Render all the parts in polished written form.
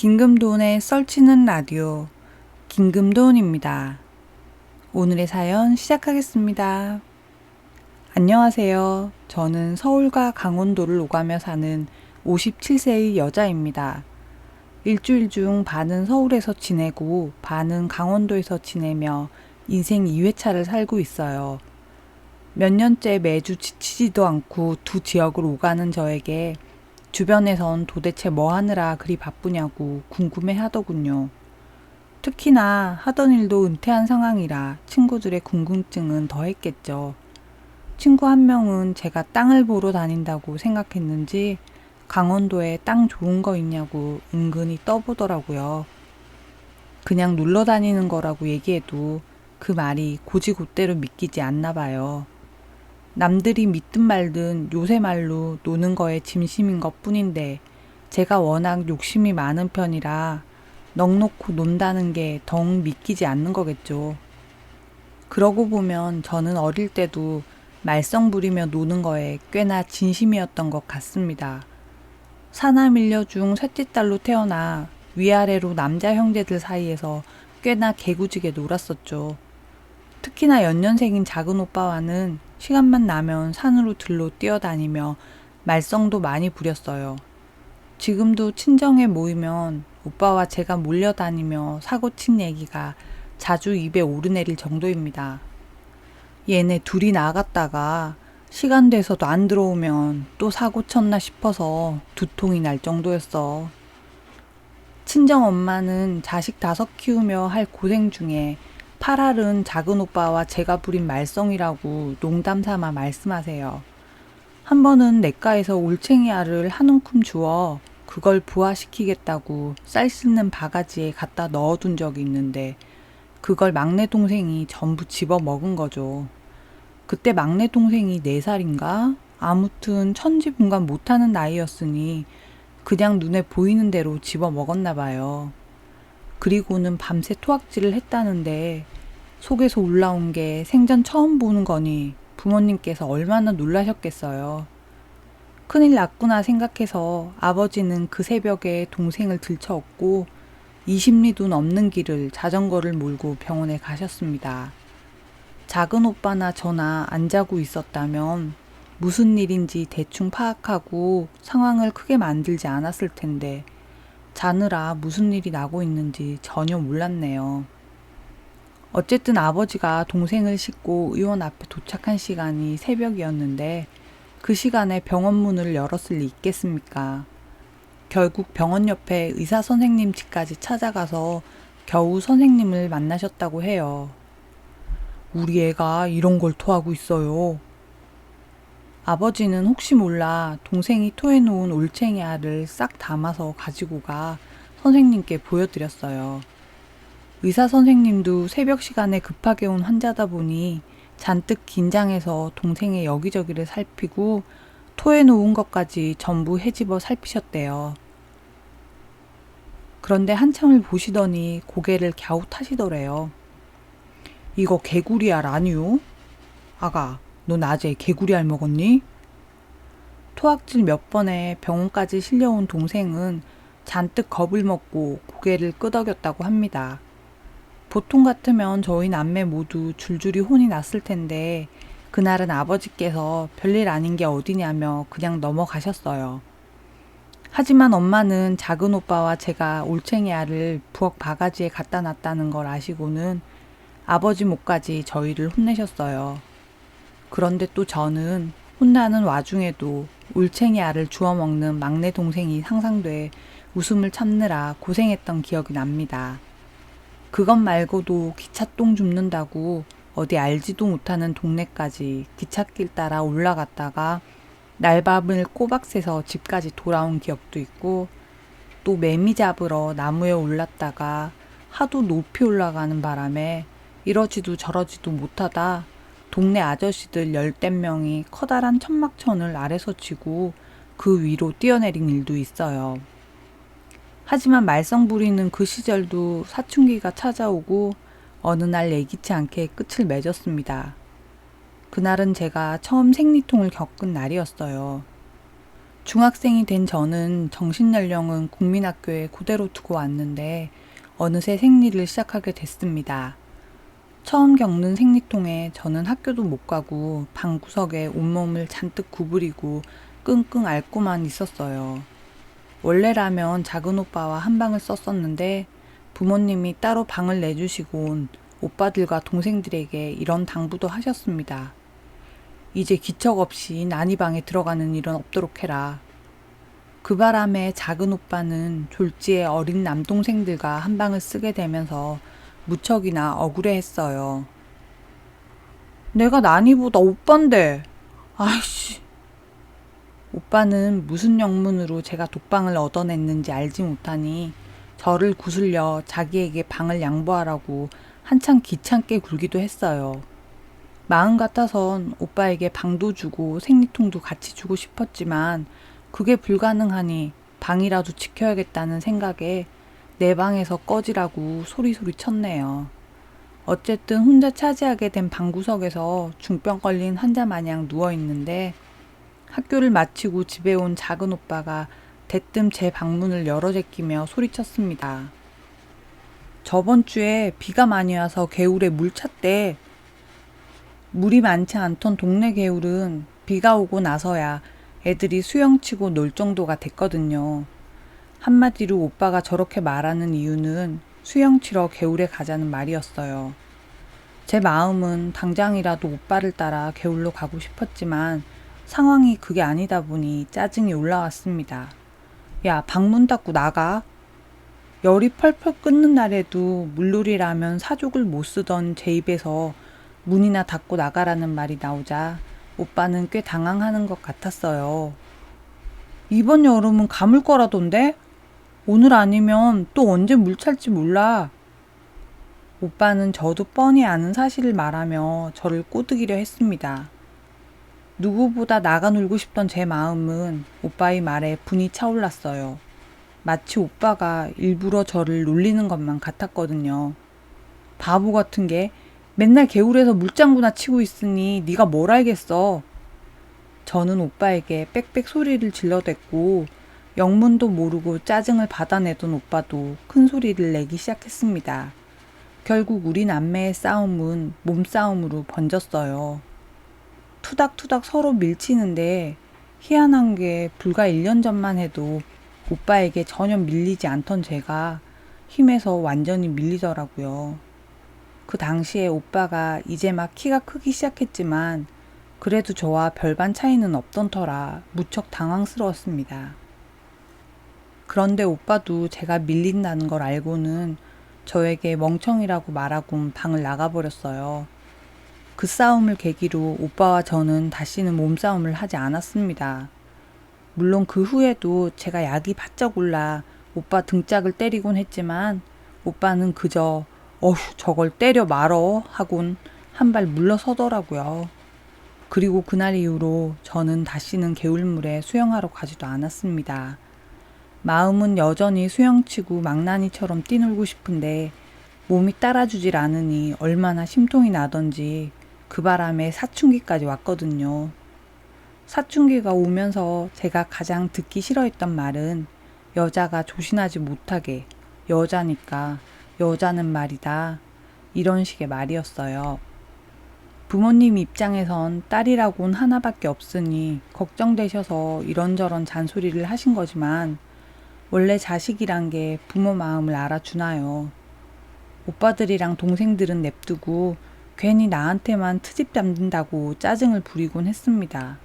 김금돈의 썰치는 라디오 김금돈입니다. 오늘의 사연 시작하겠습니다. 안녕하세요. 저는 서울과 강원도를 오가며 사는 57세의 여자입니다. 일주일 중 반은 서울에서 지내고 반은 강원도에서 지내며 인생 2회차를 살고 있어요. 몇 년째 매주 지치지도 않고 두 지역을 오가는 저에게 주변에선 도대체 뭐 하느라 그리 바쁘냐고 궁금해 하더군요. 특히나 하던 일도 은퇴한 상황이라 친구들의 궁금증은 더했겠죠. 친구 한 명은 제가 땅을 보러 다닌다고 생각했는지 강원도에 땅 좋은 거 있냐고 은근히 떠보더라고요. 그냥 놀러 다니는 거라고 얘기해도 그 말이 고지고대로 믿기지 않나 봐요. 남들이 믿든 말든 요새 말로 노는 거에 진심인 것 뿐인데 제가 워낙 욕심이 많은 편이라 넋놓고 논다는 게 더욱 믿기지 않는 거겠죠. 그러고 보면 저는 어릴 때도 말썽 부리며 노는 거에 꽤나 진심이었던 것 같습니다. 사남일녀 중 셋째 딸로 태어나 위아래로 남자 형제들 사이에서 꽤나 개구지게 놀았었죠. 특히나 연년생인 작은 오빠와는 시간만 나면 산으로 들로 뛰어다니며 말썽도 많이 부렸어요. 지금도 친정에 모이면 오빠와 제가 몰려다니며 사고친 얘기가 자주 입에 오르내릴 정도입니다. 얘네 둘이 나갔다가 시간 돼서도 안 들어오면 또 사고 쳤나 싶어서 두통이 날 정도였어. 친정 엄마는 자식 5 키우며 할 고생 중에 8알은 작은 오빠와 제가 부린 말썽이라고 농담 삼아 말씀하세요. 한 번은 냇가에서 올챙이 알을 한 움큼 주워 그걸 부화시키겠다고 쌀 씻는 바가지에 갖다 넣어둔 적이 있는데 그걸 막내 동생이 전부 집어 먹은 거죠. 그때 막내 동생이 4살인가? 아무튼 천지분간 못하는 나이였으니 그냥 눈에 보이는 대로 집어 먹었나 봐요. 그리고는 밤새 토악질을 했다는데 속에서 올라온 게 생전 처음 보는 거니 부모님께서 얼마나 놀라셨겠어요. 큰일 났구나 생각해서 아버지는 그 새벽에 동생을 들쳐업고 20리도 넘는 길을 자전거를 몰고 병원에 가셨습니다. 작은 오빠나 저나 안 자고 있었다면 무슨 일인지 대충 파악하고 상황을 크게 만들지 않았을 텐데 자느라 무슨 일이 나고 있는지 전혀 몰랐네요. 어쨌든 아버지가 동생을 싣고 의원 앞에 도착한 시간이 새벽이었는데 그 시간에 병원 문을 열었을 리 있겠습니까? 결국 병원 옆에 의사 선생님 집까지 찾아가서 겨우 선생님을 만나셨다고 해요. 우리 애가 이런 걸 토하고 있어요. 아버지는 혹시 몰라 동생이 토해놓은 올챙이 알을 싹 담아서 가지고 가 선생님께 보여드렸어요. 의사 선생님도 새벽 시간에 급하게 온 환자다 보니 잔뜩 긴장해서 동생의 여기저기를 살피고 토해놓은 것까지 전부 헤집어 살피셨대요. 그런데 한참을 보시더니 고개를 갸웃하시더래요. 이거 개구리알 아니요? 아가, 너 낮에 개구리알 먹었니? 토악질 몇 번에 병원까지 실려온 동생은 잔뜩 겁을 먹고 고개를 끄덕였다고 합니다. 보통 같으면 저희 남매 모두 줄줄이 혼이 났을 텐데 그날은 아버지께서 별일 아닌 게 어디냐며 그냥 넘어가셨어요. 하지만 엄마는 작은 오빠와 제가 올챙이 알을 부엌 바가지에 갖다 놨다는 걸 아시고는 아버지 목까지 저희를 혼내셨어요. 그런데 또 저는 혼나는 와중에도 올챙이 알을 주워 먹는 막내 동생이 상상돼 웃음을 참느라 고생했던 기억이 납니다. 그것 말고도 기찻동 줍는다고 어디 알지도 못하는 동네까지 기찻길 따라 올라갔다가 날밤을 꼬박 새서 집까지 돌아온 기억도 있고 또 매미 잡으러 나무에 올랐다가 하도 높이 올라가는 바람에 이러지도 저러지도 못하다 동네 아저씨들 10댓명이 커다란 천막천을 아래서 치고 그 위로 뛰어내린 일도 있어요. 하지만 말썽 부리는 그 시절도 사춘기가 찾아오고 어느 날 예기치 않게 끝을 맺었습니다. 그날은 제가 처음 생리통을 겪은 날이었어요. 중학생이 된 저는 정신연령은 국민학교에 그대로 두고 왔는데 어느새 생리를 시작하게 됐습니다. 처음 겪는 생리통에 저는 학교도 못 가고 방구석에 온몸을 잔뜩 구부리고 끙끙 앓고만 있었어요. 원래라면 작은 오빠와 한 방을 썼었는데 부모님이 따로 방을 내주시곤 오빠들과 동생들에게 이런 당부도 하셨습니다. 이제 기척 없이 난이방에 들어가는 일은 없도록 해라. 그 바람에 작은 오빠는 졸지에 어린 남동생들과 한 방을 쓰게 되면서 무척이나 억울해했어요. 내가 난이보다 오빠인데. 아이씨. 오빠는 무슨 영문으로 제가 독방을 얻어냈는지 알지 못하니 저를 구슬려 자기에게 방을 양보하라고 한참 귀찮게 굴기도 했어요. 마음 같아선 오빠에게 방도 주고 생리통도 같이 주고 싶었지만 그게 불가능하니 방이라도 지켜야겠다는 생각에 내 방에서 꺼지라고 소리소리 쳤네요. 어쨌든 혼자 차지하게 된 방구석에서 중병 걸린 환자 마냥 누워있는데 학교를 마치고 집에 온 작은 오빠가 대뜸 제 방문을 열어 제끼며 소리쳤습니다. 저번 주에 비가 많이 와서 개울에 물 찼대. 물이 많지 않던 동네 개울은 비가 오고 나서야 애들이 수영치고 놀 정도가 됐거든요. 한마디로 오빠가 저렇게 말하는 이유는 수영치러 개울에 가자는 말이었어요. 제 마음은 당장이라도 오빠를 따라 개울로 가고 싶었지만 상황이 그게 아니다 보니 짜증이 올라왔습니다. 야, 방문 닫고 나가. 열이 펄펄 끓는 날에도 물놀이라면 사족을 못 쓰던 제 입에서 문이나 닫고 나가라는 말이 나오자 오빠는 꽤 당황하는 것 같았어요. 이번 여름은 가물 거라던데? 오늘 아니면 또 언제 물 찰지 몰라. 오빠는 저도 뻔히 아는 사실을 말하며 저를 꼬드기려 했습니다. 누구보다 나가 놀고 싶던 제 마음은 오빠의 말에 분이 차올랐어요. 마치 오빠가 일부러 저를 놀리는 것만 같았거든요. 바보 같은 게 맨날 개울에서 물장구나 치고 있으니 네가 뭘 알겠어. 저는 오빠에게 빽빽 소리를 질러댔고 영문도 모르고 짜증을 받아내던 오빠도 큰 소리를 내기 시작했습니다. 결국 우리 남매의 싸움은 몸싸움으로 번졌어요. 투닥투닥 서로 밀치는데 희한한 게 불과 1년 전만 해도 오빠에게 전혀 밀리지 않던 제가 힘에서 완전히 밀리더라고요. 그 당시에 오빠가 이제 막 키가 크기 시작했지만 그래도 저와 별반 차이는 없던 터라 무척 당황스러웠습니다. 그런데 오빠도 제가 밀린다는 걸 알고는 저에게 멍청이라고 말하고 방을 나가버렸어요. 그 싸움을 계기로 오빠와 저는 다시는 몸싸움을 하지 않았습니다. 물론 그 후에도 제가 약이 바짝 올라 오빠 등짝을 때리곤 했지만 오빠는 그저 어휴 저걸 때려 말어 하곤 한 발 물러서더라고요. 그리고 그날 이후로 저는 다시는 개울물에 수영하러 가지도 않았습니다. 마음은 여전히 수영치고 망나니처럼 뛰놀고 싶은데 몸이 따라주질 않으니 얼마나 심통이 나던지 그 바람에 사춘기까지 왔거든요. 사춘기가 오면서 제가 가장 듣기 싫어했던 말은 여자가 조신하지 못하게 여자니까 여자는 말이다 이런 식의 말이었어요. 부모님 입장에선 딸이라곤 하나밖에 없으니 걱정되셔서 이런저런 잔소리를 하신 거지만 원래 자식이란 게 부모 마음을 알아주나요. 오빠들이랑 동생들은 냅두고 괜히 나한테만 트집 잡는다고 짜증을 부리곤 했습니다.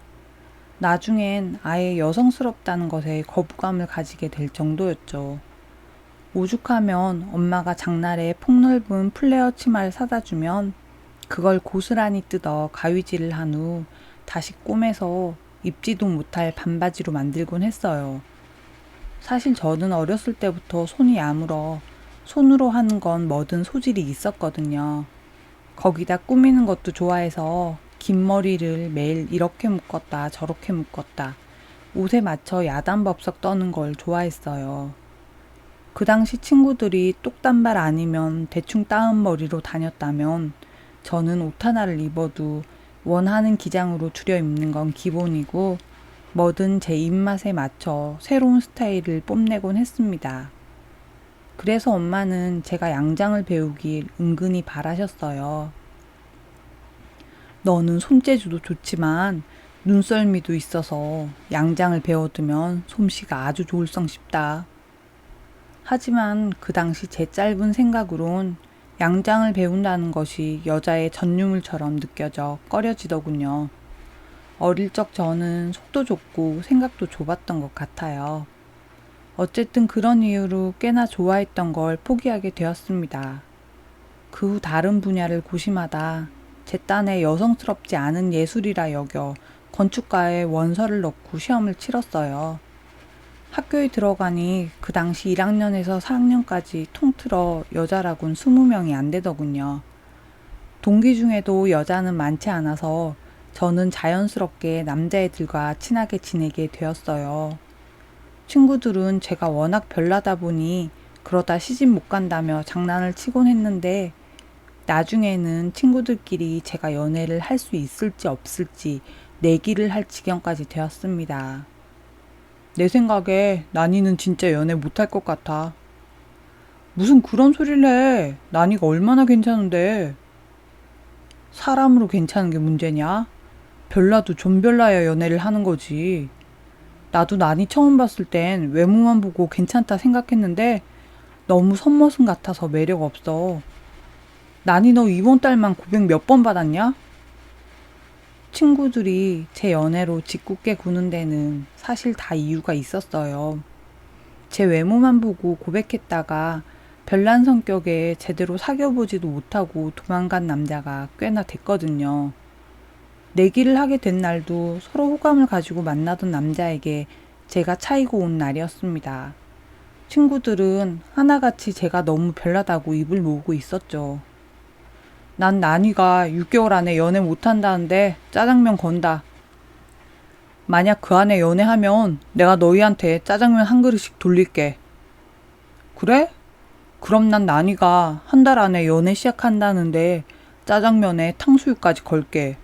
나중엔 아예 여성스럽다는 것에 거부감을 가지게 될 정도였죠. 오죽하면 엄마가 장날에 폭넓은 플레어 치마를 사다 주면 그걸 고스란히 뜯어 가위질을 한 후 다시 꼬매서 입지도 못할 반바지로 만들곤 했어요. 사실 저는 어렸을 때부터 손이 야물어 손으로 하는 건 뭐든 소질이 있었거든요. 거기다 꾸미는 것도 좋아해서 긴 머리를 매일 이렇게 묶었다 저렇게 묶었다 옷에 맞춰 야단법석 떠는 걸 좋아했어요. 그 당시 친구들이 똑단발 아니면 대충 따은 머리로 다녔다면 저는 옷 하나를 입어도 원하는 기장으로 줄여 입는 건 기본이고 뭐든 제 입맛에 맞춰 새로운 스타일을 뽐내곤 했습니다. 그래서 엄마는 제가 양장을 배우길 은근히 바라셨어요. 너는 손재주도 좋지만 눈썰미도 있어서 양장을 배워두면 솜씨가 아주 좋을성 싶다. 하지만 그 당시 제 짧은 생각으론 양장을 배운다는 것이 여자의 전유물처럼 느껴져 꺼려지더군요. 어릴 적 저는 속도 좁고 생각도 좁았던 것 같아요. 어쨌든 그런 이유로 꽤나 좋아했던 걸 포기하게 되었습니다. 그 후 다른 분야를 고심하다 제 딴에 여성스럽지 않은 예술이라 여겨 건축과에 원서를 넣고 시험을 치렀어요. 학교에 들어가니 그 당시 1학년에서 4학년까지 통틀어 여자라곤 20명이 안 되더군요. 동기 중에도 여자는 많지 않아서 저는 자연스럽게 남자애들과 친하게 지내게 되었어요. 친구들은 제가 워낙 별나다 보니 그러다 시집 못 간다며 장난을 치곤 했는데 나중에는 친구들끼리 제가 연애를 할 수 있을지 없을지 내기를 할 지경까지 되었습니다. 내 생각에 난이는 진짜 연애 못할 것 같아. 무슨 그런 소리를 해. 난이가 얼마나 괜찮은데. 사람으로 괜찮은 게 문제냐? 별나도 좀 별나야 연애를 하는 거지. 나도 난이 처음 봤을 땐 외모만 보고 괜찮다 생각했는데 너무 선머슴 같아서 매력 없어. 난이 너 이번 달만 고백 몇 번 받았냐? 친구들이 제 연애로 짓궂게 구는 데는 사실 다 이유가 있었어요. 제 외모만 보고 고백했다가 별난 성격에 제대로 사귀어보지도 못하고 도망간 남자가 꽤나 됐거든요. 내기를 하게 된 날도 서로 호감을 가지고 만나던 남자에게 제가 차이고 온 날이었습니다. 친구들은 하나같이 제가 너무 별나다고 입을 모으고 있었죠. 난 난이가 6개월 안에 연애 못한다는데 짜장면 건다. 만약 그 안에 연애하면 내가 너희한테 짜장면 한 그릇씩 돌릴게. 그래? 그럼 난 난이가 한 달 안에 연애 시작한다는데 짜장면에 탕수육까지 걸게.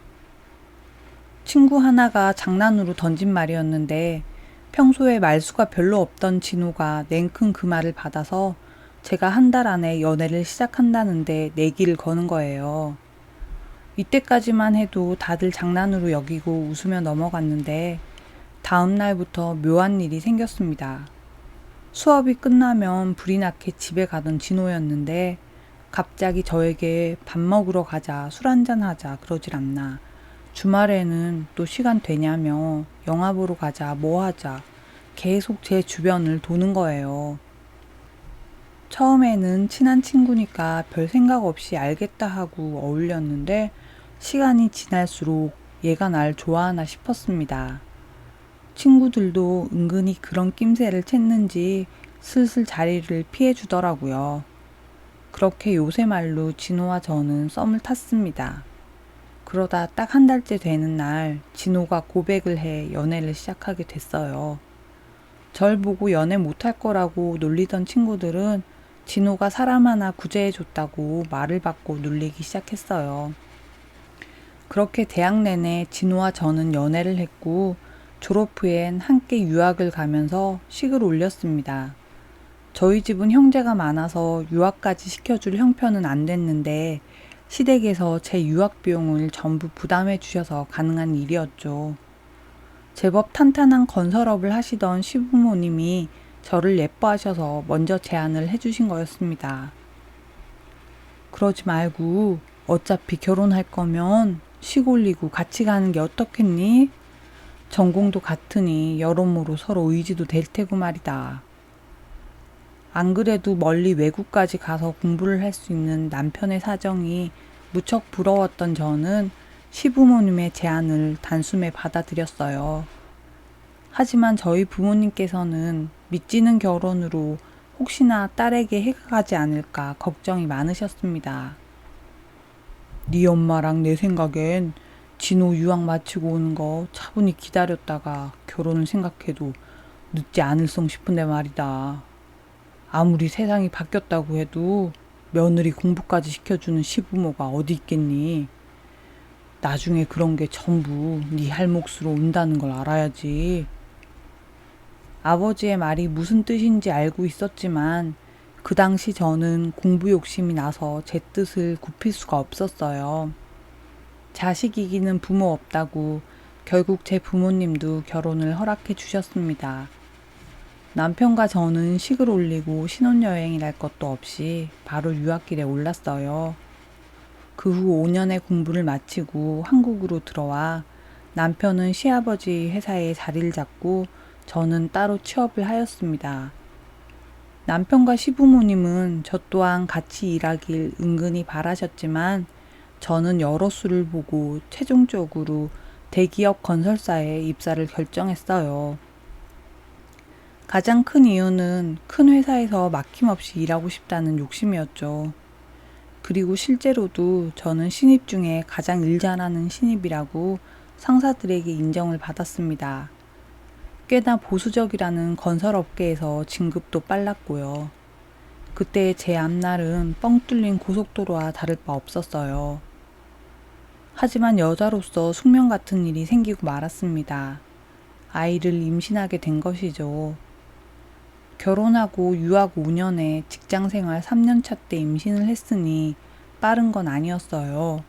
친구 하나가 장난으로 던진 말이었는데 평소에 말수가 별로 없던 진호가 냉큼 그 말을 받아서 제가 한 달 안에 연애를 시작한다는데 내기를 거는 거예요. 이때까지만 해도 다들 장난으로 여기고 웃으며 넘어갔는데 다음 날부터 묘한 일이 생겼습니다. 수업이 끝나면 불이 나게 집에 가던 진호였는데 갑자기 저에게 밥 먹으러 가자, 술 한잔 하자 그러질 않나. 주말에는 또 시간 되냐며 영화 보러 가자, 뭐 하자. 계속 제 주변을 도는 거예요. 처음에는 친한 친구니까 별 생각 없이 알겠다 하고 어울렸는데 시간이 지날수록 얘가 날 좋아하나 싶었습니다. 친구들도 은근히 그런 낌새를 챘는지 슬슬 자리를 피해주더라고요. 그렇게 요새 말로 진호와 저는 썸을 탔습니다. 그러다 딱 한 달째 되는 날 진호가 고백을 해 연애를 시작하게 됐어요. 절 보고 연애 못할 거라고 놀리던 친구들은 진호가 사람 하나 구제해줬다고 말을 받고 놀리기 시작했어요. 그렇게 대학 내내 진호와 저는 연애를 했고 졸업 후엔 함께 유학을 가면서 식을 올렸습니다. 저희 집은 형제가 많아서 유학까지 시켜줄 형편은 안 됐는데 시댁에서 제 유학 비용을 전부 부담해 주셔서 가능한 일이었죠. 제법 탄탄한 건설업을 하시던 시부모님이 저를 예뻐하셔서 먼저 제안을 해주신 거였습니다. 그러지 말고 어차피 결혼할 거면 식 올리고 같이 가는 게 어떻겠니? 전공도 같으니 여러모로 서로 의지도 될 테고 말이다. 안 그래도 멀리 외국까지 가서 공부를 할 수 있는 남편의 사정이 무척 부러웠던 저는 시부모님의 제안을 단숨에 받아들였어요. 하지만 저희 부모님께서는 미찌는 결혼으로 혹시나 딸에게 해가 가지 않을까 걱정이 많으셨습니다. 네 엄마랑 내 생각엔 진호 유학 마치고 오는 거 차분히 기다렸다가 결혼을 생각해도 늦지 않을성 싶은데 말이다. 아무리 세상이 바뀌었다고 해도 며느리 공부까지 시켜주는 시부모가 어디 있겠니? 나중에 그런 게 전부 네 할 몫으로 온다는 걸 알아야지. 아버지의 말이 무슨 뜻인지 알고 있었지만 그 당시 저는 공부 욕심이 나서 제 뜻을 굽힐 수가 없었어요. 자식 이기는 부모 없다고 결국 제 부모님도 결혼을 허락해 주셨습니다. 남편과 저는 식을 올리고 신혼여행이랄 것도 없이 바로 유학길에 올랐어요. 그 후 5년의 공부를 마치고 한국으로 들어와 남편은 시아버지 회사에 자리를 잡고 저는 따로 취업을 하였습니다. 남편과 시부모님은 저 또한 같이 일하길 은근히 바라셨지만 저는 여러 수를 보고 최종적으로 대기업 건설사에 입사를 결정했어요. 가장 큰 이유는 큰 회사에서 막힘없이 일하고 싶다는 욕심이었죠. 그리고 실제로도 저는 신입 중에 가장 일 잘하는 신입이라고 상사들에게 인정을 받았습니다. 꽤나 보수적이라는 건설업계에서 진급도 빨랐고요. 그때 제 앞날은 뻥 뚫린 고속도로와 다를 바 없었어요. 하지만 여자로서 숙명 같은 일이 생기고 말았습니다. 아이를 임신하게 된 것이죠. 결혼하고 유학 5년에 직장생활 3년차 때 임신을 했으니 빠른 건 아니었어요.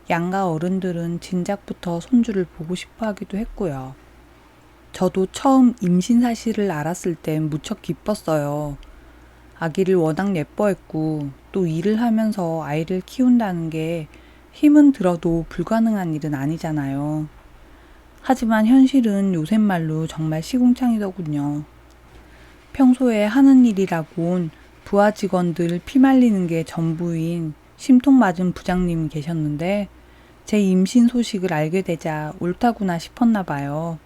양가 어른들은 진작부터 손주를 보고 싶어 하기도 했고요. 저도 처음 임신 사실을 알았을 땐 무척 기뻤어요. 아기를 워낙 예뻐했고 또 일을 하면서 아이를 키운다는 게 힘은 들어도 불가능한 일은 아니잖아요. 하지만 현실은 요새 말로 정말 시궁창이더군요. 평소에 하는 일이라곤 부하 직원들 피말리는 게 전부인 심통 맞은 부장님이 계셨는데 제 임신 소식을 알게 되자 옳다구나 싶었나 봐요.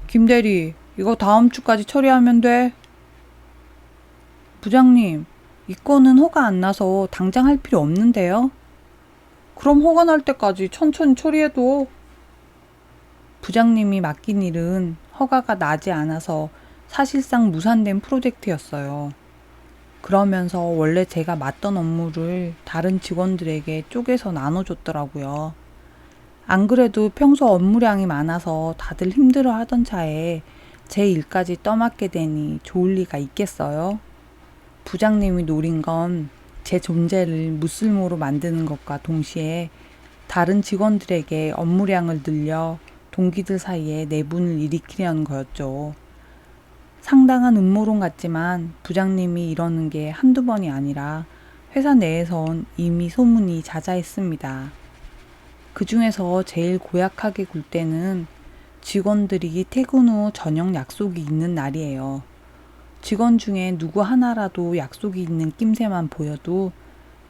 김대리, 이거 다음 주까지 처리하면 돼. 부장님, 이 건은 허가 안 나서 당장 할 필요 없는데요? 그럼 허가 날 때까지 천천히 처리해도. 부장님이 맡긴 일은 허가가 나지 않아서 사실상 무산된 프로젝트였어요. 그러면서 원래 제가 맡던 업무를 다른 직원들에게 쪼개서 나눠줬더라고요. 안 그래도 평소 업무량이 많아서 다들 힘들어 하던 차에 제 일까지 떠맡게 되니 좋을 리가 있겠어요? 부장님이 노린 건 제 존재를 무쓸모로 만드는 것과 동시에 다른 직원들에게 업무량을 늘려 동기들 사이에 내분을 일으키려는 거였죠. 상당한 음모론 같지만 부장님이 이러는 게 한두 번이 아니라 회사 내에선 이미 소문이 자자했습니다. 그 중에서 제일 고약하게 굴 때는 직원들이 퇴근 후 저녁 약속이 있는 날이에요. 직원 중에 누구 하나라도 약속이 있는 낌새만 보여도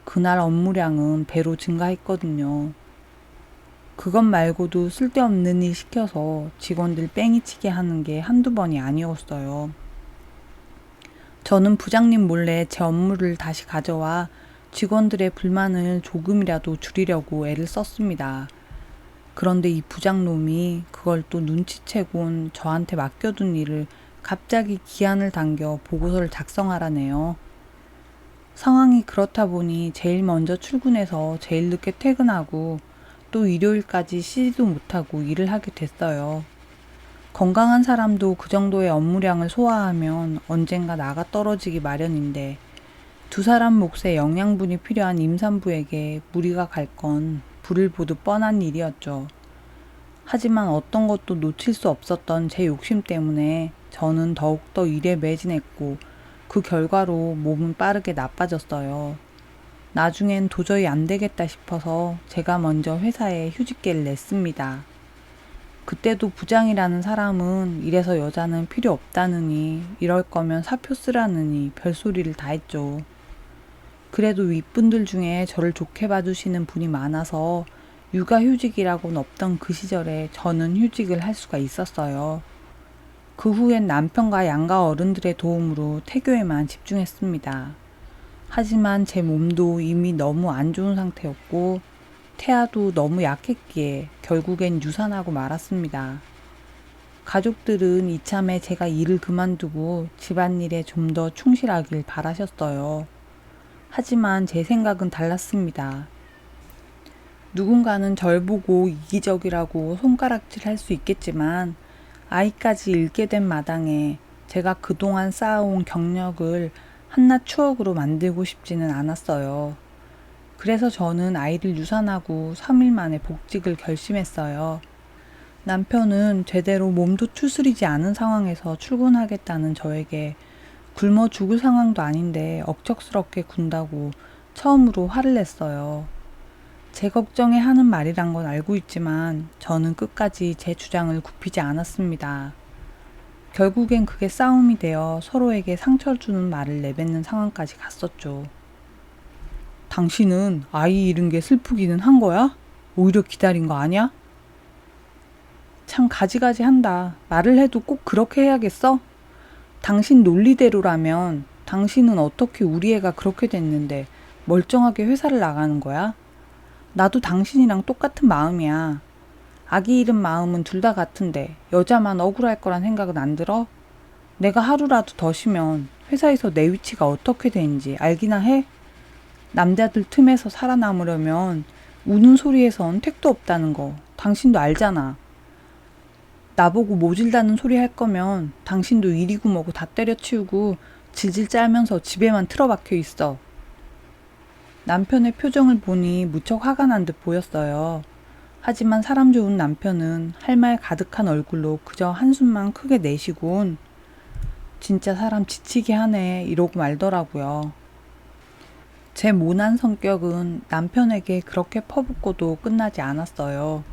그날 업무량은 배로 증가했거든요. 그것 말고도 쓸데없는 일 시켜서 직원들 뺑이치게 하는 게 한두 번이 아니었어요. 저는 부장님 몰래 제 업무를 다시 가져와 직원들의 불만을 조금이라도 줄이려고 애를 썼습니다. 그런데 이 부장놈이 그걸 또 눈치채곤 저한테 맡겨둔 일을 갑자기 기한을 당겨 보고서를 작성하라네요. 상황이 그렇다 보니 제일 먼저 출근해서 제일 늦게 퇴근하고 또 일요일까지 쉬지도 못하고 일을 하게 됐어요. 건강한 사람도 그 정도의 업무량을 소화하면 언젠가 나가 떨어지기 마련인데 두 사람 몫에 영양분이 필요한 임산부에게 무리가 갈 건 불을 보듯 뻔한 일이었죠. 하지만 어떤 것도 놓칠 수 없었던 제 욕심 때문에 저는 더욱더 일에 매진했고 그 결과로 몸은 빠르게 나빠졌어요. 나중엔 도저히 안 되겠다 싶어서 제가 먼저 회사에 휴직계를 냈습니다. 그때도 부장이라는 사람은 이래서 여자는 필요 없다느니 이럴 거면 사표 쓰라느니 별소리를 다 했죠. 그래도 윗분들 중에 저를 좋게 봐주시는 분이 많아서 육아휴직이라고는 없던 그 시절에 저는 휴직을 할 수가 있었어요. 그 후엔 남편과 양가 어른들의 도움으로 태교에만 집중했습니다. 하지만 제 몸도 이미 너무 안 좋은 상태였고 태아도 너무 약했기에 결국엔 유산하고 말았습니다. 가족들은 이참에 제가 일을 그만두고 집안일에 좀 더 충실하길 바라셨어요. 하지만 제 생각은 달랐습니다. 누군가는 절 보고 이기적이라고 손가락질 할 수 있겠지만 아이까지 잃게 된 마당에 제가 그동안 쌓아온 경력을 한낱 추억으로 만들고 싶지는 않았어요. 그래서 저는 아이를 유산하고 3일 만에 복직을 결심했어요. 남편은 제대로 몸도 추스리지 않은 상황에서 출근하겠다는 저에게 굶어 죽을 상황도 아닌데 억척스럽게 군다고 처음으로 화를 냈어요. 제 걱정에 하는 말이란 건 알고 있지만 저는 끝까지 제 주장을 굽히지 않았습니다. 결국엔 그게 싸움이 되어 서로에게 상처를 주는 말을 내뱉는 상황까지 갔었죠. 당신은 아이 잃은 게 슬프기는 한 거야? 오히려 기다린 거 아니야? 참 가지가지 한다. 말을 해도 꼭 그렇게 해야겠어? 당신 논리대로라면 당신은 어떻게 우리 애가 그렇게 됐는데 멀쩡하게 회사를 나가는 거야? 나도 당신이랑 똑같은 마음이야. 아기 잃은 마음은 둘 다 같은데 여자만 억울할 거란 생각은 안 들어? 내가 하루라도 더 쉬면 회사에서 내 위치가 어떻게 되는지 알기나 해? 남자들 틈에서 살아남으려면 우는 소리에선 택도 없다는 거 당신도 알잖아. 나보고 모질다는 소리 할 거면 당신도 이리고 뭐고 다 때려치우고 질질 짤면서 집에만 틀어박혀 있어. 남편의 표정을 보니 무척 화가 난 듯 보였어요. 하지만 사람 좋은 남편은 할 말 가득한 얼굴로 그저 한숨만 크게 내쉬곤 진짜 사람 지치게 하네 이러고 말더라고요. 제 모난 성격은 남편에게 그렇게 퍼붓고도 끝나지 않았어요.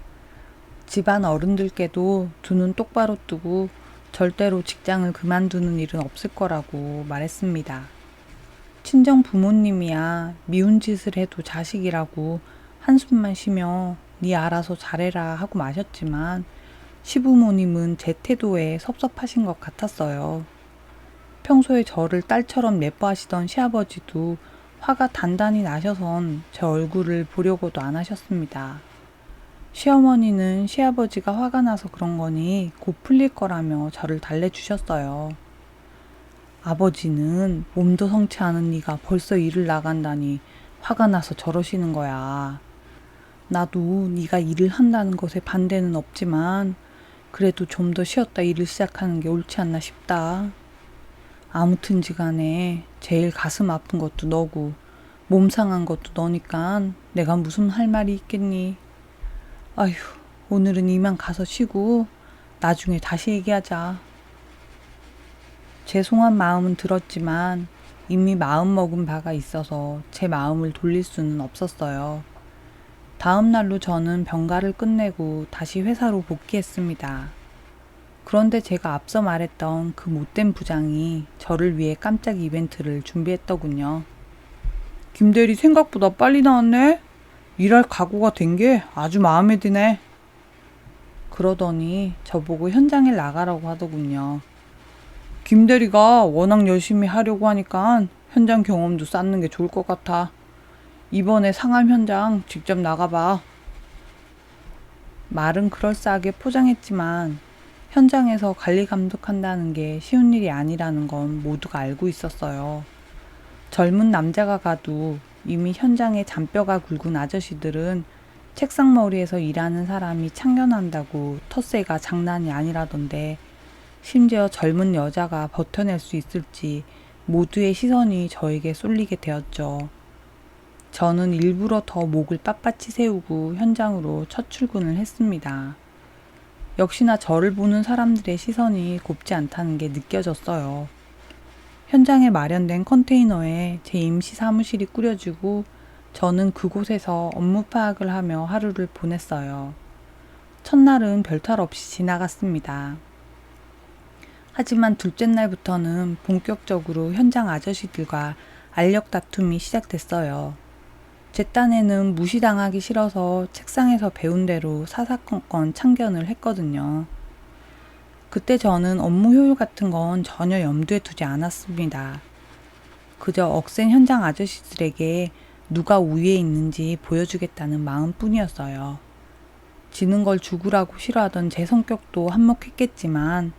집안 어른들께도 두 눈 똑바로 뜨고 절대로 직장을 그만두는 일은 없을 거라고 말했습니다. 친정 부모님이야 미운 짓을 해도 자식이라고 한숨만 쉬며 네 알아서 잘해라 하고 마셨지만 시부모님은 제 태도에 섭섭하신 것 같았어요. 평소에 저를 딸처럼 예뻐하시던 시아버지도 화가 단단히 나셔선 제 얼굴을 보려고도 안 하셨습니다. 시어머니는 시아버지가 화가 나서 그런 거니 곧 풀릴 거라며 저를 달래주셨어요. 아버지는 몸도 성치 않은 네가 벌써 일을 나간다니 화가 나서 저러시는 거야. 나도 네가 일을 한다는 것에 반대는 없지만 그래도 좀 더 쉬었다 일을 시작하는 게 옳지 않나 싶다. 아무튼지 간에 제일 가슴 아픈 것도 너고 몸 상한 것도 너니까 내가 무슨 할 말이 있겠니. 아휴, 오늘은 이만 가서 쉬고 나중에 다시 얘기하자. 죄송한 마음은 들었지만 이미 마음 먹은 바가 있어서 제 마음을 돌릴 수는 없었어요. 다음 날로 저는 병가를 끝내고 다시 회사로 복귀했습니다. 그런데 제가 앞서 말했던 그 못된 부장이 저를 위해 깜짝 이벤트를 준비했더군요. 김대리 생각보다 빨리 나왔네? 일할 각오가 된 게 아주 마음에 드네. 그러더니 저보고 현장에 나가라고 하더군요. 김대리가 워낙 열심히 하려고 하니까 현장 경험도 쌓는 게 좋을 것 같아. 이번에 상암 현장 직접 나가봐. 말은 그럴싸하게 포장했지만 현장에서 관리 감독한다는 게 쉬운 일이 아니라는 건 모두가 알고 있었어요. 젊은 남자가 가도 이미 현장에 잔뼈가 굵은 아저씨들은 책상 머리에서 일하는 사람이 참견한다고 텃세가 장난이 아니라던데 심지어 젊은 여자가 버텨낼 수 있을지 모두의 시선이 저에게 쏠리게 되었죠. 저는 일부러 더 목을 빳빳이 세우고 현장으로 첫 출근을 했습니다. 역시나 저를 보는 사람들의 시선이 곱지 않다는 게 느껴졌어요. 현장에 마련된 컨테이너에 제 임시 사무실이 꾸려지고 저는 그곳에서 업무 파악을 하며 하루를 보냈어요. 첫날은 별탈 없이 지나갔습니다. 하지만 둘째 날부터는 본격적으로 현장 아저씨들과 알력 다툼이 시작됐어요. 제 딴에는 무시당하기 싫어서 책상에서 배운 대로 사사건건 참견을 했거든요. 그때 저는 업무 효율 같은 건 전혀 염두에 두지 않았습니다. 그저 억센 현장 아저씨들에게 누가 우위에 있는지 보여주겠다는 마음뿐이었어요. 지는 걸 죽으라고 싫어하던 제 성격도 한몫했겠지만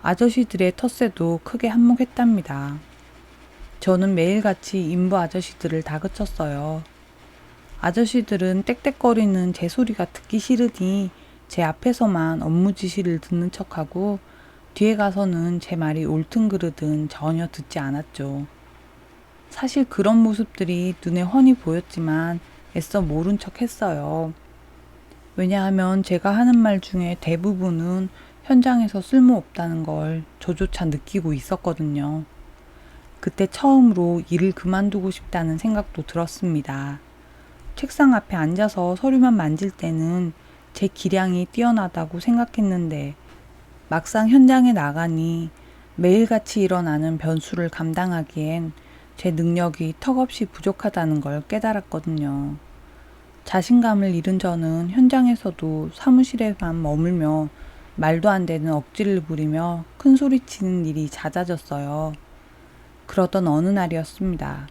아저씨들의 텃세도 크게 한몫했답니다. 저는 매일같이 인부 아저씨들을 다그쳤어요. 아저씨들은 떽떽거리는 제 소리가 듣기 싫으니 제 앞에서만 업무 지시를 듣는 척하고 뒤에 가서는 제 말이 옳든 그르든 전혀 듣지 않았죠. 사실 그런 모습들이 눈에 훤히 보였지만 애써 모른 척 했어요. 왜냐하면 제가 하는 말 중에 대부분은 현장에서 쓸모없다는 걸 저조차 느끼고 있었거든요. 그때 처음으로 일을 그만두고 싶다는 생각도 들었습니다. 책상 앞에 앉아서 서류만 만질 때는 제 기량이 뛰어나다고 생각했는데 막상 현장에 나가니 매일같이 일어나는 변수를 감당하기엔 제 능력이 턱없이 부족하다는 걸 깨달았거든요. 자신감을 잃은 저는 현장에서도 사무실에만 머물며 말도 안 되는 억지를 부리며 큰 소리치는 일이 잦아졌어요. 그러던 어느 날이었습니다.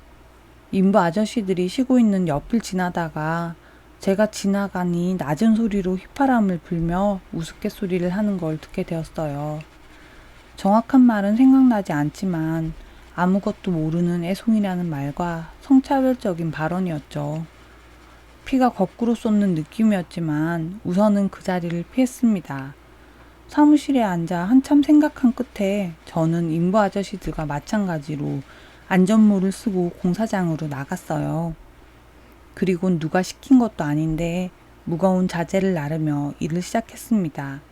인부 아저씨들이 쉬고 있는 옆을 지나다가 제가 지나가니 낮은 소리로 휘파람을 불며 우스갯소리를 하는 걸 듣게 되었어요. 정확한 말은 생각나지 않지만 아무것도 모르는 애송이라는 말과 성차별적인 발언이었죠. 피가 거꾸로 쏟는 느낌이었지만 우선은 그 자리를 피했습니다. 사무실에 앉아 한참 생각한 끝에 저는 인부 아저씨들과 마찬가지로 안전모를 쓰고 공사장으로 나갔어요. 그리곤 누가 시킨 것도 아닌데 무거운 자재를 나르며 일을 시작했습니다.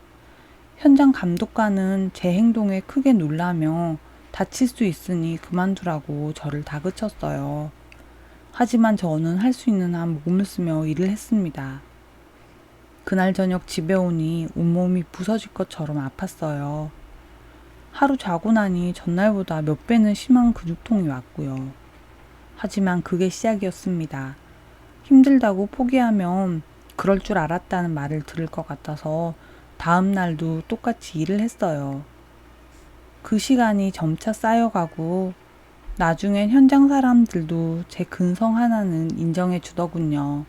현장 감독관은 제 행동에 크게 놀라며 다칠 수 있으니 그만두라고 저를 다그쳤어요. 하지만 저는 할 수 있는 한 몸을 쓰며 일을 했습니다. 그날 저녁 집에 오니 온몸이 부서질 것처럼 아팠어요. 하루 자고 나니 전날보다 몇 배는 심한 근육통이 왔고요. 하지만 그게 시작이었습니다. 힘들다고 포기하면 그럴 줄 알았다는 말을 들을 것 같아서 다음 날도 똑같이 일을 했어요. 그 시간이 점차 쌓여가고 나중엔 현장 사람들도 제 근성 하나는 인정해 주더군요.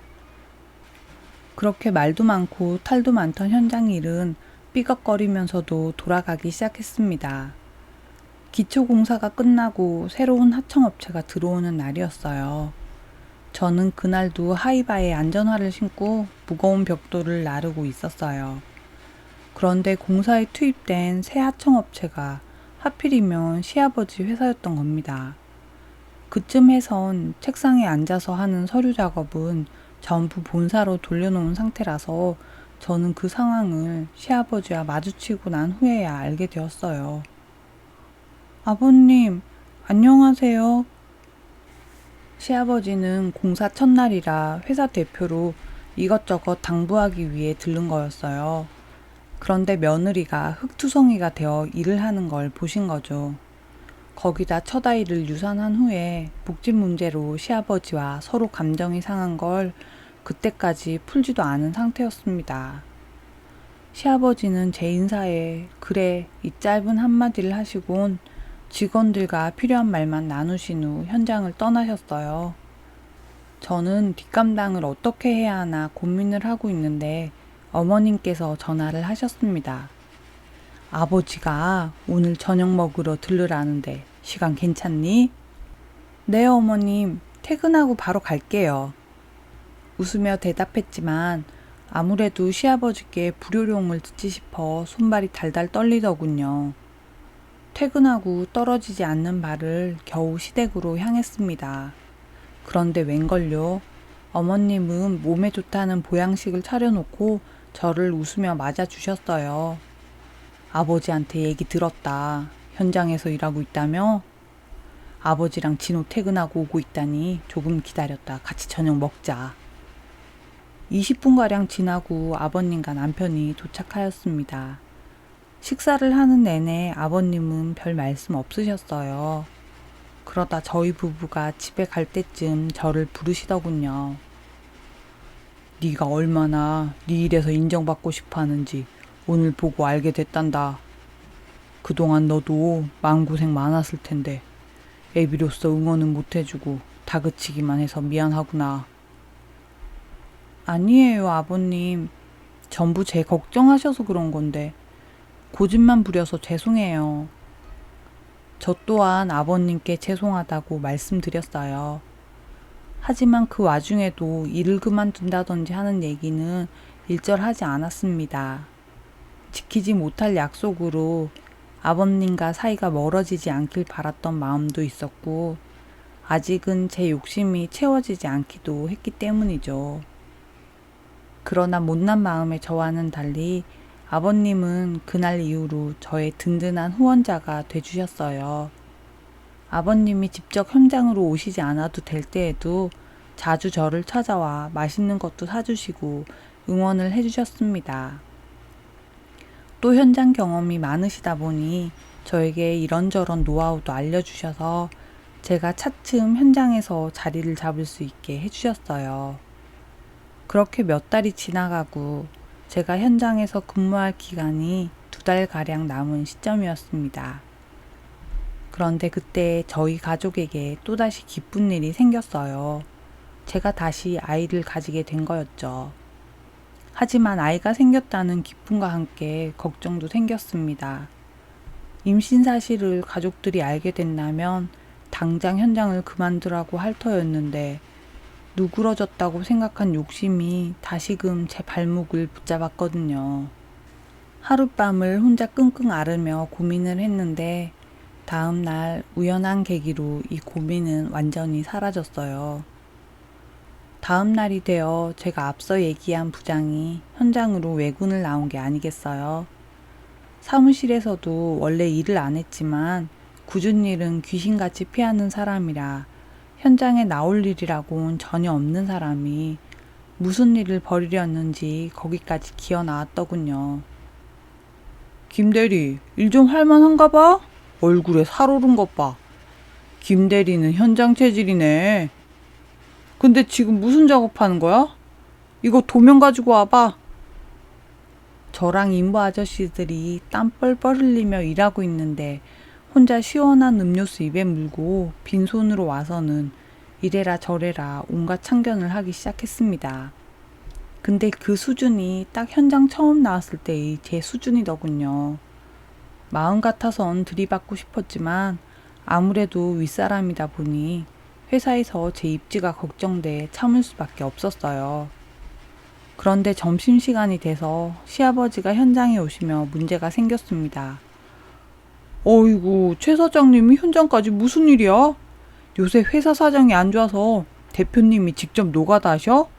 그렇게 말도 많고 탈도 많던 현장 일은 삐걱거리면서도 돌아가기 시작했습니다. 기초공사가 끝나고 새로운 하청업체가 들어오는 날이었어요. 저는 그날도 하이바에 안전화를 신고 무거운 벽돌을 나르고 있었어요. 그런데 공사에 투입된 새 하청업체가 하필이면 시아버지 회사였던 겁니다. 그쯤 해선 책상에 앉아서 하는 서류 작업은 전부 본사로 돌려놓은 상태라서 저는 그 상황을 시아버지와 마주치고 난 후에야 알게 되었어요. 아버님, 안녕하세요. 시아버지는 공사 첫날이라 회사 대표로 이것저것 당부하기 위해 들른 거였어요. 그런데 며느리가 흙투성이가 되어 일을 하는 걸 보신 거죠. 거기다 첫 아이를 유산한 후에 복직 문제로 시아버지와 서로 감정이 상한 걸 그때까지 풀지도 않은 상태였습니다. 시아버지는 제 인사에 그래 이 짧은 한마디를 하시곤 직원들과 필요한 말만 나누신 후 현장을 떠나셨어요. 저는 뒷감당을 어떻게 해야 하나 고민을 하고 있는데 어머님께서 전화를 하셨습니다. 아버지가 오늘 저녁 먹으러 들르라는데 시간 괜찮니? 네 어머님, 퇴근하고 바로 갈게요. 웃으며 대답했지만 아무래도 시아버지께 불효령을 듣지 싶어 손발이 달달 떨리더군요. 퇴근하고 떨어지지 않는 발을 겨우 시댁으로 향했습니다. 그런데 웬걸요? 어머님은 몸에 좋다는 보양식을 차려놓고 저를 웃으며 맞아주셨어요. 아버지한테 얘기 들었다. 현장에서 일하고 있다며? 아버지랑 진호 퇴근하고 오고 있다니 조금 기다렸다 같이 저녁 먹자. 20분가량 지나고 아버님과 남편이 도착하였습니다. 식사를 하는 내내 아버님은 별 말씀 없으셨어요. 그러다 저희 부부가 집에 갈 때쯤 저를 부르시더군요. 네가 얼마나 네 일에서 인정받고 싶어 하는지 오늘 보고 알게 됐단다. 그동안 너도 마음고생 많았을 텐데 애비로서 응원은 못해주고 다그치기만 해서 미안하구나. 아니에요, 아버님. 전부 제 걱정하셔서 그런 건데 고집만 부려서 죄송해요. 저 또한 아버님께 죄송하다고 말씀드렸어요. 하지만 그 와중에도 일을 그만둔다든지 하는 얘기는 일절하지 않았습니다. 지키지 못할 약속으로 아버님과 사이가 멀어지지 않길 바랐던 마음도 있었고, 아직은 제 욕심이 채워지지 않기도 했기 때문이죠. 그러나 못난 마음의 저와는 달리 아버님은 그날 이후로 저의 든든한 후원자가 돼주셨어요. 아버님이 직접 현장으로 오시지 않아도 될 때에도 자주 저를 찾아와 맛있는 것도 사주시고 응원을 해주셨습니다. 또 현장 경험이 많으시다 보니 저에게 이런저런 노하우도 알려주셔서 제가 차츰 현장에서 자리를 잡을 수 있게 해주셨어요. 그렇게 몇 달이 지나가고 제가 현장에서 근무할 기간이 2달가량 남은 시점이었습니다. 그런데 그때 저희 가족에게 또다시 기쁜 일이 생겼어요. 제가 다시 아이를 가지게 된 거였죠. 하지만 아이가 생겼다는 기쁨과 함께 걱정도 생겼습니다. 임신 사실을 가족들이 알게 된다면 당장 현장을 그만두라고 할 터였는데 누그러졌다고 생각한 욕심이 다시금 제 발목을 붙잡았거든요. 하룻밤을 혼자 끙끙 앓으며 고민을 했는데 다음 날 우연한 계기로 이 고민은 완전히 사라졌어요. 다음 날이 되어 제가 앞서 얘기한 부장이 현장으로 외근을 나온 게 아니겠어요. 사무실에서도 원래 일을 안 했지만 굳은 일은 귀신같이 피하는 사람이라 현장에 나올 일이라고는 전혀 없는 사람이 무슨 일을 벌이려는지 거기까지 기어 나왔더군요. 김대리, 일 좀 할만한가 봐? 얼굴에 살 오른 것 봐. 김대리는 현장 체질이네. 근데 지금 무슨 작업하는 거야? 이거 도면 가지고 와봐. 저랑 인부 아저씨들이 땀 뻘뻘 흘리며 일하고 있는데 혼자 시원한 음료수 입에 물고 빈손으로 와서는 이래라 저래라 온갖 참견을 하기 시작했습니다. 근데 그 수준이 딱 현장 처음 나왔을 때의 제 수준이더군요. 마음 같아선 들이받고 싶었지만 아무래도 윗사람이다 보니 회사에서 제 입지가 걱정돼 참을 수밖에 없었어요. 그런데 점심시간이 돼서 시아버지가 현장에 오시며 문제가 생겼습니다. 어이구, 최 사장님이 현장까지 무슨 일이야? 요새 회사 사정이 안 좋아서 대표님이 직접 노가다 하셔?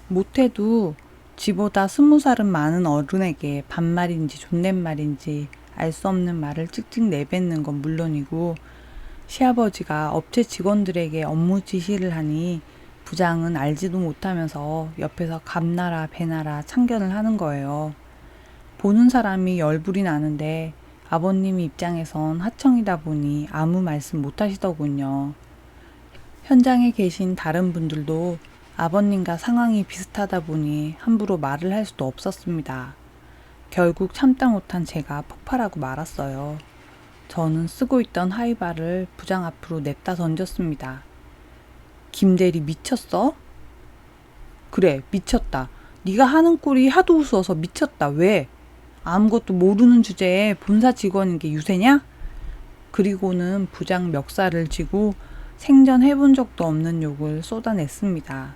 못해도 지보다 20살은 많은 어른에게 반말인지 존댓말인지 알 수 없는 말을 찍찍 내뱉는 건 물론이고 시아버지가 업체 직원들에게 업무 지시를 하니 부장은 알지도 못하면서 옆에서 감나라 배나라 참견을 하는 거예요. 보는 사람이 열불이 나는데 아버님 입장에선 하청이다 보니 아무 말씀 못 하시더군요. 현장에 계신 다른 분들도 아버님과 상황이 비슷하다 보니 함부로 말을 할 수도 없었습니다. 결국 참다 못한 제가 폭발하고 말았어요. 저는 쓰고 있던 하이바를 부장 앞으로 냅다 던졌습니다. 김대리 미쳤어? 그래, 미쳤다. 네가 하는 꼴이 하도 우스워서 미쳤다. 왜? 아무것도 모르는 주제에 본사 직원인 게 유세냐? 그리고는 부장 멱살을 쥐고 생전 해본 적도 없는 욕을 쏟아냈습니다.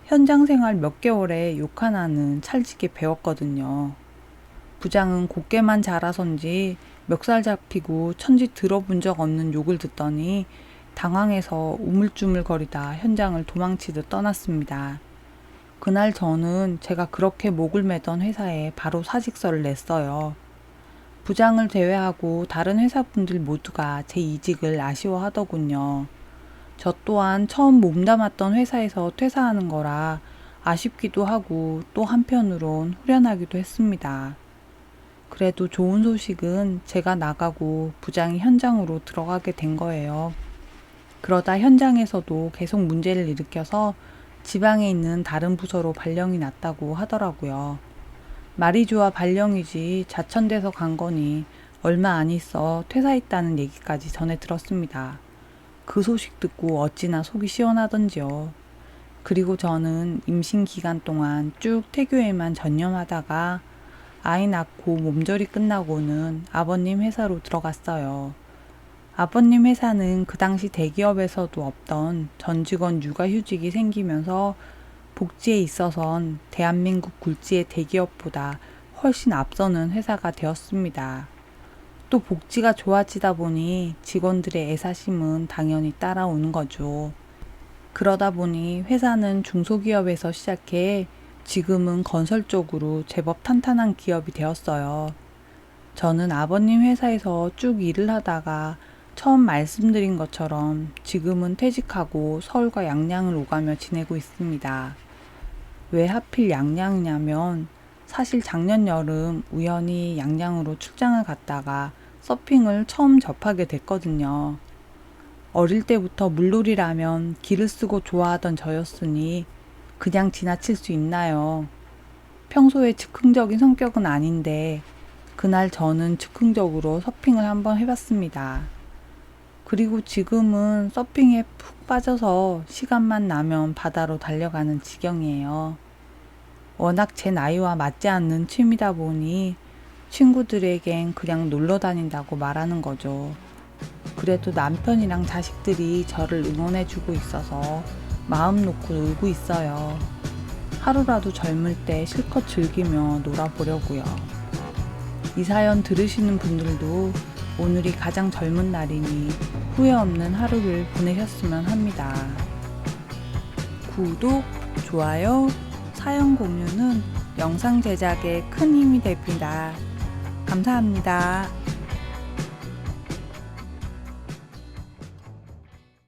현장 생활 몇 개월에 욕 하나는 찰지게 배웠거든요. 부장은 곱게만 자라선지 멱살 잡히고 천지 들어본 적 없는 욕을 듣더니 당황해서 우물쭈물거리다 현장을 도망치듯 떠났습니다. 그날 저는 제가 그렇게 목을 매던 회사에 바로 사직서를 냈어요. 부장을 제외하고 다른 회사분들 모두가 제 이직을 아쉬워하더군요. 저 또한 처음 몸담았던 회사에서 퇴사하는 거라 아쉽기도 하고 또 한편으론 후련하기도 했습니다. 그래도 좋은 소식은 제가 나가고 부장이 현장으로 들어가게 된 거예요. 그러다 현장에서도 계속 문제를 일으켜서 지방에 있는 다른 부서로 발령이 났다고 하더라고요. 말이 좋아 발령이지 자천돼서 간 거니 얼마 안 있어 퇴사했다는 얘기까지 전해 들었습니다. 그 소식 듣고 어찌나 속이 시원하던지요. 그리고 저는 임신 기간 동안 쭉 태교에만 전념하다가 아이 낳고 몸조리 끝나고는 아버님 회사로 들어갔어요. 아버님 회사는 그 당시 대기업에서도 없던 전 직원 육아휴직이 생기면서 복지에 있어선 대한민국 굴지의 대기업보다 훨씬 앞서는 회사가 되었습니다. 또 복지가 좋아지다 보니 직원들의 애사심은 당연히 따라오는 거죠. 그러다 보니 회사는 중소기업에서 시작해 지금은 건설 쪽으로 제법 탄탄한 기업이 되었어요. 저는 아버님 회사에서 쭉 일을 하다가 처음 말씀드린 것처럼 지금은 퇴직하고 서울과 양양을 오가며 지내고 있습니다. 왜 하필 양양이냐면 사실 작년 여름 우연히 양양으로 출장을 갔다가 서핑을 처음 접하게 됐거든요. 어릴 때부터 물놀이라면 기를 쓰고 좋아하던 저였으니 그냥 지나칠 수 있나요? 평소에 즉흥적인 성격은 아닌데 그날 저는 즉흥적으로 서핑을 한번 해봤습니다. 그리고 지금은 서핑에 푹 빠져서 시간만 나면 바다로 달려가는 지경이에요. 워낙 제 나이와 맞지 않는 취미다 보니 친구들에겐 그냥 놀러 다닌다고 말하는 거죠. 그래도 남편이랑 자식들이 저를 응원해주고 있어서 마음 놓고 놀고 있어요. 하루라도 젊을 때 실컷 즐기며 놀아보려고요. 이 사연 들으시는 분들도 오늘이 가장 젊은 날이니 후회 없는 하루를 보내셨으면 합니다. 구독, 좋아요, 사연 공유는 영상 제작에 큰 힘이 됩니다. 감사합니다.